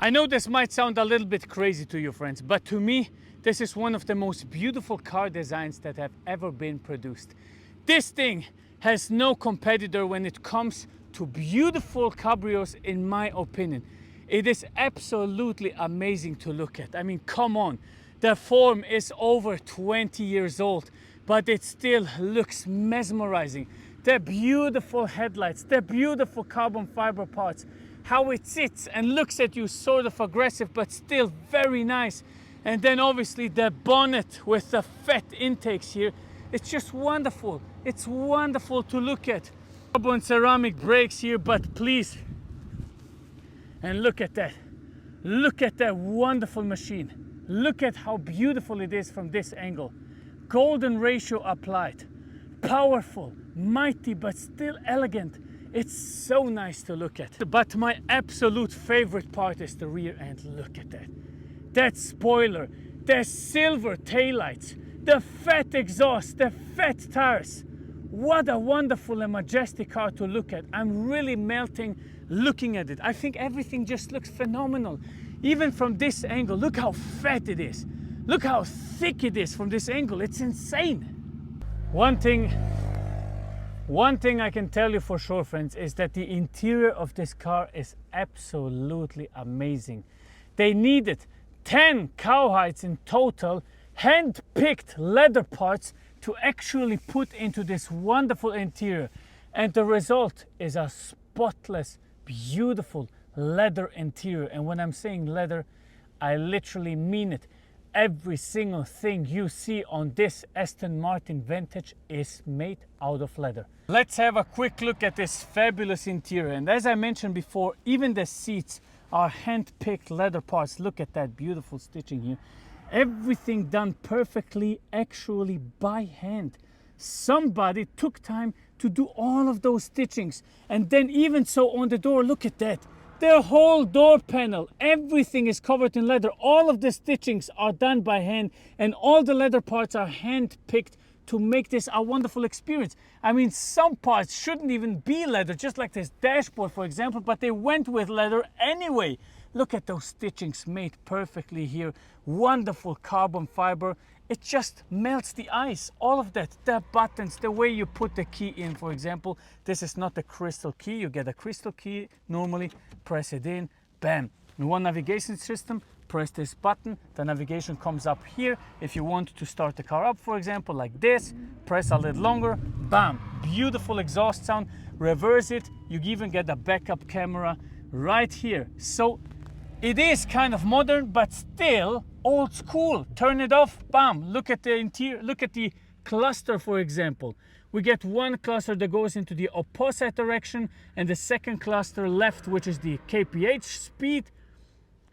I know this might sound a little bit crazy to you friends, but to me, this is one of the most beautiful car designs that have ever been produced. This thing has no competitor when it comes to beautiful cabrios, in my opinion. It is absolutely amazing to look at. I mean, come on. The form is over 20 years old, but it still looks mesmerizing. The beautiful headlights, the beautiful carbon fiber parts, how it sits and looks at you, sort of aggressive, but still very nice. And then obviously the bonnet with the fat intakes here. It's just wonderful. It's wonderful to look at. Carbon ceramic brakes here, but please. And look at that. Look at that wonderful machine. Look at how beautiful it is from this angle. Golden ratio applied. Powerful, mighty, but still elegant. It's so nice to look at. But my absolute favorite part is the rear end. Look at that. That spoiler, the silver taillights, the fat exhaust, the fat tires. What a wonderful and majestic car to look at. I'm really melting looking at it. I think everything just looks phenomenal. Even from this angle, look how fat it is. Look how thick it is from this angle. It's insane. One thing I can tell you for sure, friends, is that the interior of this car is absolutely amazing. They needed 10 cowhides in total, hand-picked leather parts to actually put into this wonderful interior. And the result is a spotless, beautiful leather interior. And when I'm saying leather, I literally mean it. Every single thing you see on this Aston Martin Vantage is made out of leather. Let's have a quick look at this fabulous interior. And as I mentioned before, even the seats are hand-picked leather parts. Look at that beautiful stitching here. Everything done perfectly, actually by hand. Somebody took time to do all of those stitchings. And then even so on the door, look at that. The whole door panel, everything is covered in leather. All of the stitchings are done by hand, and all the leather parts are hand-picked to make this a wonderful experience. I mean, some parts shouldn't even be leather, just like this dashboard, for example, but they went with leather anyway. Look at those stitchings made perfectly here. Wonderful carbon fiber. It just melts the eyes. All of that, the buttons, the way you put the key in, for example. This is not a crystal key. You get a crystal key normally, press it in, bam. In one navigation system, press this button, the navigation comes up here. If you want to start the car up, for example, like this, press a little longer, bam. Beautiful exhaust sound. Reverse it, you even get a backup camera right here. So it is kind of modern, but still old school. Turn it off, bam. Look at the interior, look at the cluster, for example. We get one cluster that goes into the opposite direction, and the second cluster left, which is the kph speed.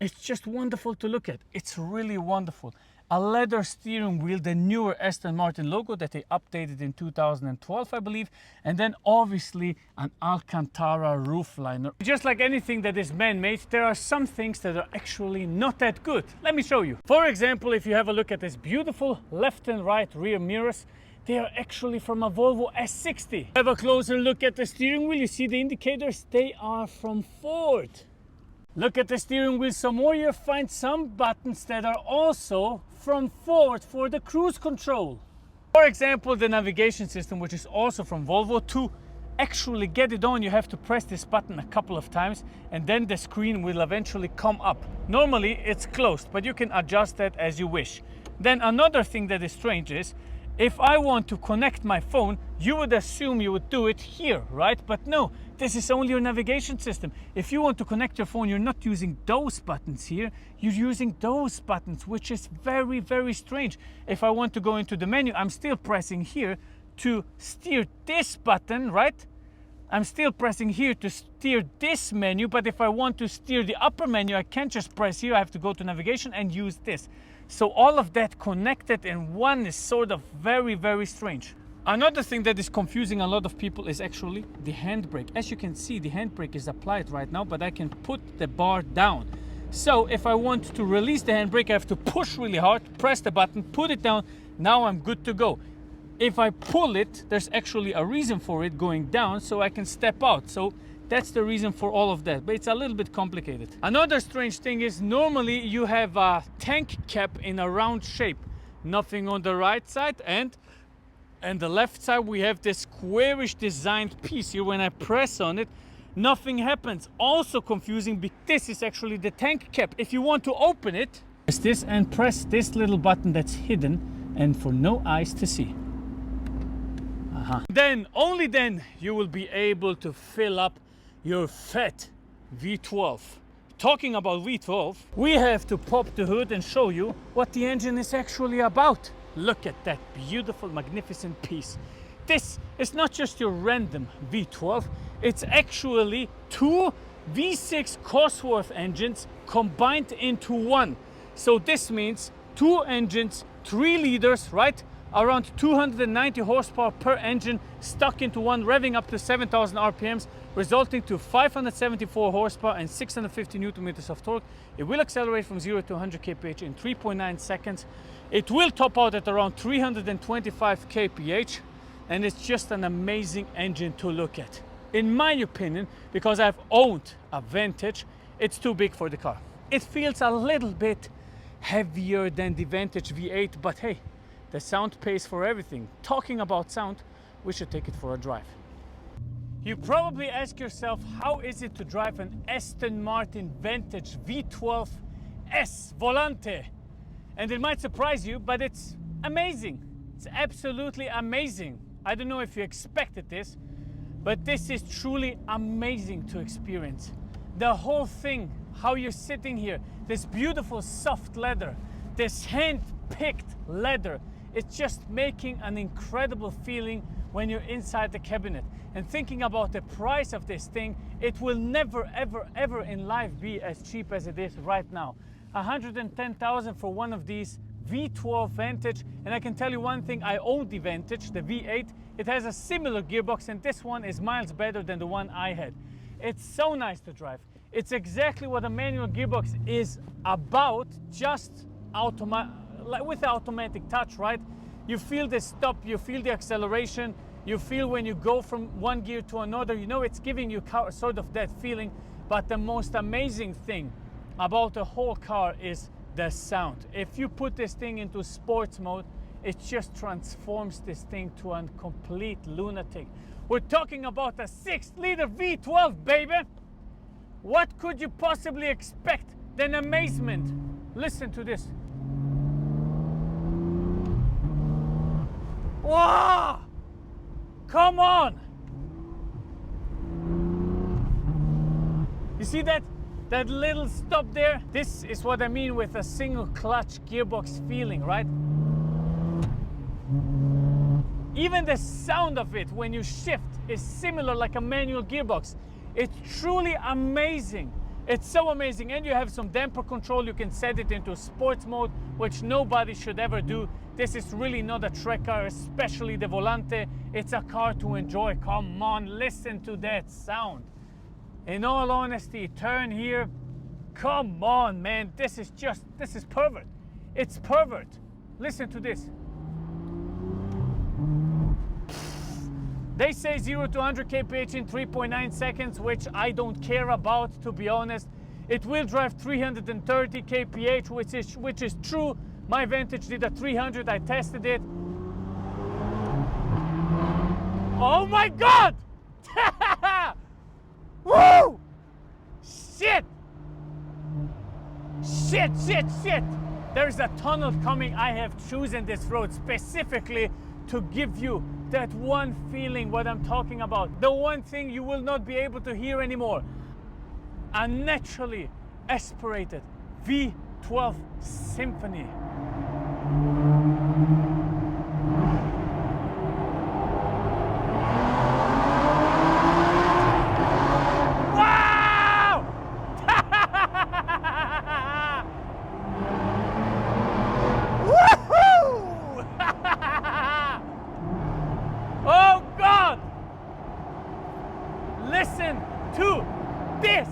It's just wonderful to look at. It's really wonderful. A leather steering wheel, the newer Aston Martin logo that they updated in 2012, I believe. And then obviously an Alcantara roof liner. Just like anything that is man-made, there are some things that are actually not that good. Let me show you. For example, if you have a look at this beautiful left and right rear mirrors, they are actually from a Volvo S60. Have a closer look at the steering wheel. You see the indicators? They are from Ford. Look at the steering wheel some more. You find some buttons that are also from Ford for the cruise control. For example, the navigation system, which is also from Volvo. To actually get it on, you have to press this button a couple of times, and then the screen will eventually come up. Normally it's closed, but you can adjust that as you wish. Then another thing that is strange is, if I want to connect my phone, you would assume you would do it here, right? But no, this is only your navigation system. If you want to connect your phone, you're not using those buttons here, you're using those buttons, which is very, very strange. If I want to go into the menu, I'm still pressing here to steer this button, right? I'm still pressing here to steer this menu, but if I want to steer the upper menu, I can't just press here. I have to go to navigation and use this. So all of that connected in one is sort of very, very strange. Another thing that is confusing a lot of people is actually the handbrake. As you can see, the handbrake is applied right now, but I can put the bar down. So if I want to release the handbrake, I have to push really hard, press the button, put it down. Now I'm good to go. If I pull it, there's actually a reason for it going down, so I can step out. So That's the reason for all of that, but it's a little bit complicated. Another strange thing is normally you have a tank cap in a round shape. Nothing on the right side, and the left side we have this squarish designed piece here. When I press on it, nothing happens. Also confusing, because this is actually the tank cap. If you want to open it, press this and press this little button that's hidden and for no eyes to see. Then, only then, you will be able to fill up your fat V12. Talking about V12, we have to pop the hood and show you what the engine is actually about. Look at that beautiful, magnificent piece. This is not just your random V12, it's actually two V6 Cosworth engines combined into one. So this means two engines, 3 liters, right? Around 290 horsepower per engine stuck into one, revving up to 7,000 RPMs, resulting to 574 horsepower and 650 Newton meters of torque. It will accelerate from 0 to 100 kph in 3.9 seconds. It will top out at around 325 kph, and it's just an amazing engine to look at. In my opinion, because I've owned a Vantage, it's too big for the car. It feels a little bit heavier than the Vantage V8, but hey, the sound pays for everything. Talking about sound, we should take it for a drive. You probably ask yourself, how is it to drive an Aston Martin Vantage V12 S Volante? And it might surprise you, but it's amazing. It's absolutely amazing. I don't know if you expected this, but this is truly amazing to experience. The whole thing, how you're sitting here, this beautiful soft leather, this hand-picked leather, it's just making an incredible feeling when you're inside the cabinet. And thinking about the price of this thing, it will never, ever, ever in life be as cheap as it is right now. 110,000 for one of these V12 Vantage. And I can tell you one thing, I own the Vantage, the V8. It has a similar gearbox, and this one is miles better than the one I had. It's so nice to drive. It's exactly what a manual gearbox is about, just with the automatic touch, right? You feel the stop, you feel the acceleration, you feel when you go from one gear to another, you know, it's giving you sort of that feeling. But the most amazing thing about the whole car is the sound. If you put this thing into sports mode, it just transforms this thing to a complete lunatic. We're talking about a 6-liter V12, baby! What could you possibly expect than amazement? Listen to this. Wow! Come on! You see that little stop there? This is what I mean with a single clutch gearbox feeling, right? Even the sound of it when you shift is similar like a manual gearbox. It's truly amazing. It's so amazing. And you have some damper control. You can set it into sports mode, which nobody should ever do. This is really not a track car, especially the Volante. It's a car to enjoy. Come on, listen to that sound. In all honesty, turn here. Come on, man. This is pervert. It's pervert. Listen to this. They say 0 to 100 kph in 3.9 seconds, which I don't care about, to be honest. It will drive 330 kph, which is true. My Vantage did a 300, I tested it. Oh my God! Woo! Shit! Shit, shit, shit! There's a tunnel coming. I have chosen this road specifically to give you that one feeling, what I'm talking about. The one thing you will not be able to hear anymore. A naturally aspirated V12 Symphony. Wow! Woohoo! Oh God! Listen to this!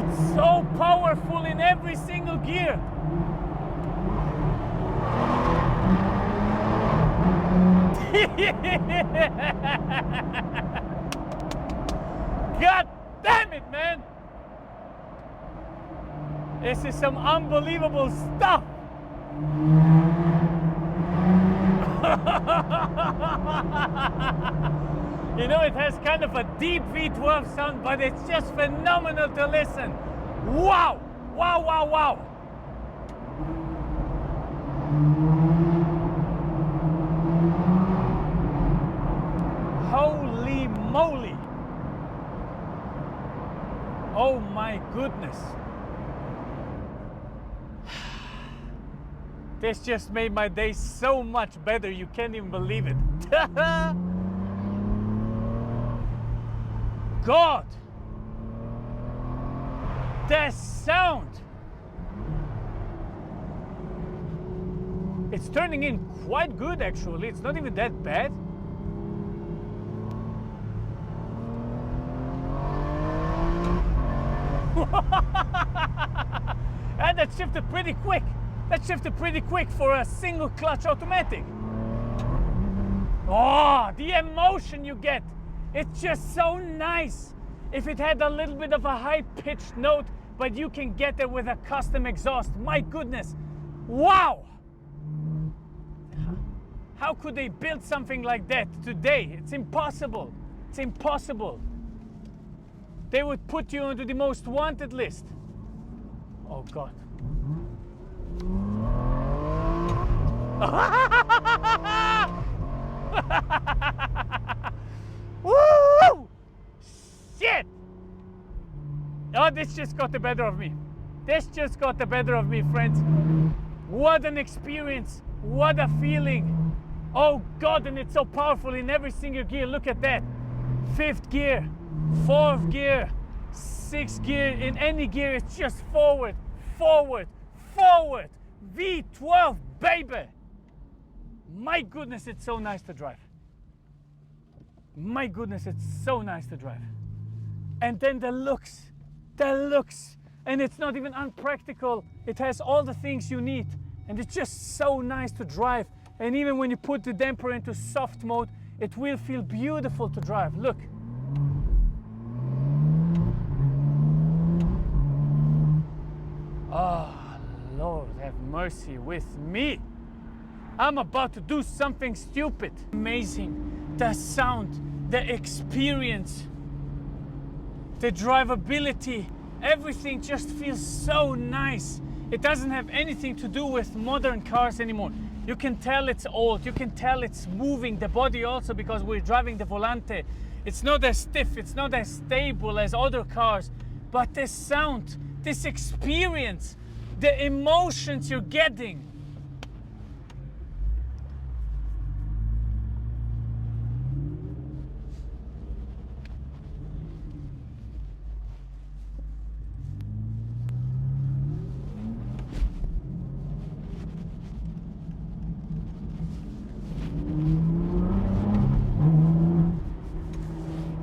It's so powerful in every single gear. God damn it, man! This is some unbelievable stuff. You know, it has kind of a deep V12 sound, but it's just phenomenal to listen. Wow! Wow, wow, wow! Holy moly! Oh my goodness! This just made my day so much better, you can't even believe it. God! The sound! It's turning in quite good actually, it's not even that bad. And that shifted pretty quick. That shifted pretty quick for a single clutch automatic. Oh, the emotion you get. It's just so nice. If it had a little bit of a high-pitched note, but you can get it with a custom exhaust. My goodness. Wow. How could they build something like that today? It's impossible. It's impossible. They would put you onto the most wanted list. Oh God. Woo! Shit! Oh, this just got the better of me. This just got the better of me, friends. What an experience. What a feeling. Oh God, and it's so powerful in every single gear. Look at that. 5th gear, 4th gear, 6th gear. In any gear, it's just forward, forward, forward. V12, baby. My goodness, it's so nice to drive. My goodness, it's so nice to drive. And then the looks, and it's not even unpractical. It has all the things you need, and it's just so nice to drive. And even when you put the damper into soft mode, it will feel beautiful to drive. Look. Oh, Lord, have mercy with me. I'm about to do something stupid. Amazing. The sound, the experience, the drivability, everything just feels so nice. It doesn't have anything to do with modern cars anymore. You can tell it's old, you can tell it's moving, the body also, because we're driving the Volante. It's not as stiff, it's not as stable as other cars, but the sound, this experience, the emotions you're getting.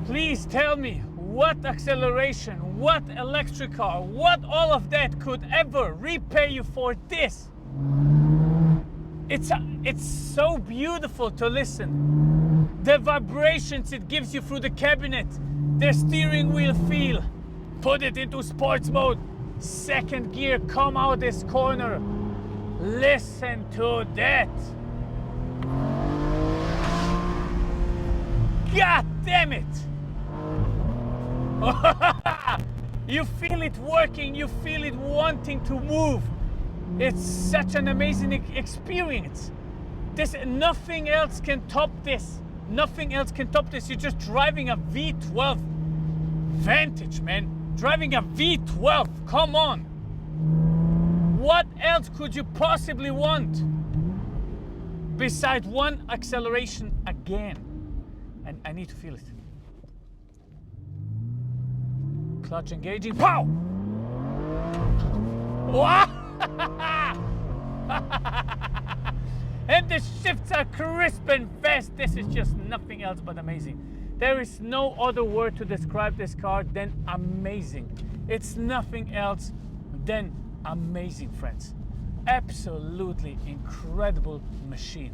Please tell me what acceleration, what electric car, what all of that could ever repay you for this. It's so beautiful to listen. The vibrations it gives you through the cabinet, the steering wheel feel. Put it into sports mode. 2nd gear, come out this corner. Listen to that. God damn it. You feel it working, you feel it wanting to move. It's such an amazing experience. Nothing else can top this. Nothing else can top this. You're just driving a V12 Vantage, man. Driving a V12, come on. What else could you possibly want? Besides one acceleration again. And I need to feel it. Clutch engaging, pow! Wow! And the shifts are crisp and fast. This is just nothing else but amazing. There is no other word to describe this car than amazing. It's nothing else than amazing, friends. Absolutely incredible machine.